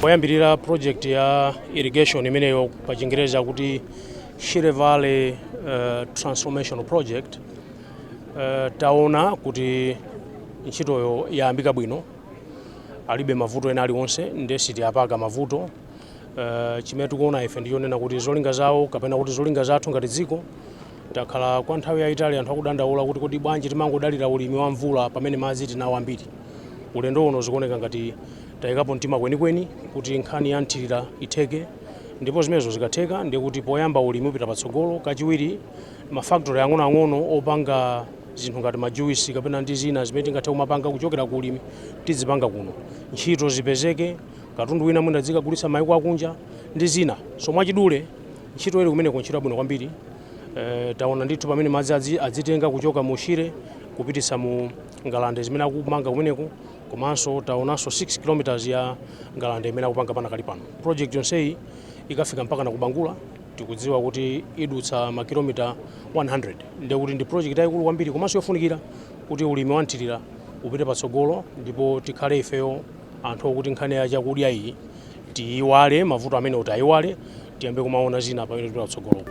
poyambirira project ya irrigation imeneyo pa Chingereza kuti Shire Valley Transformational Project, taona kuti ntchitoyo yayambika bwino, alibe mavuto ena aliwonse, ndesi tiyapaka mavuto. Chimene tikuona ife ndiyonena kuti zolinga zawo kapena kuti zolinga zathu ngati dziko takhala kwa nthawi yayitali anthu akudandaula kuti bwanji timangodalira ulimi wa mvula pamene madzi tinawo ambiri. Ulendo uno zikuoneka ngati tayikapo mtima kwenikweni kuti nkhani ya nthirira itheke, ndipo zimenezo zikatheka ndiye kuti poyamba ulimi upita patsogolo. Kachiwiri mafactory ang'onoang'ono opanga zinthu ngati majuisi kapena ndi zina zimene tingathe kumapanga kuchokera ku ulimi tizipanga kuno, ntchito zipezeke, katundu wina mwina dzikagulitsa mayiko akunja ndi zina. So mwachidule ntchito ili kumene kuntchito bwino kwambiri. Taona ndithu pamene madzi adzitenga kuchoka mu Shire kupitisa mu ngalande zimene akumanga kumeneko, komanso taonanso 6 km ya ngalande imene akupanga pana kali pano. Project yonseyi ikafika mpaka na kubangula tikudziwa kuti idutsa makilomita 100, ndiye kuti ndi project yayikulu kwambiri komanso yofunikira kuti ulimi wa nthirira upite patsogolo, ndipo tikhale ifeyo anthu okuti nkhani ya chakudya iyi tiyiwale mavuto amene utayiwale, tiyambe kumaona zina pamene tili patsogolo.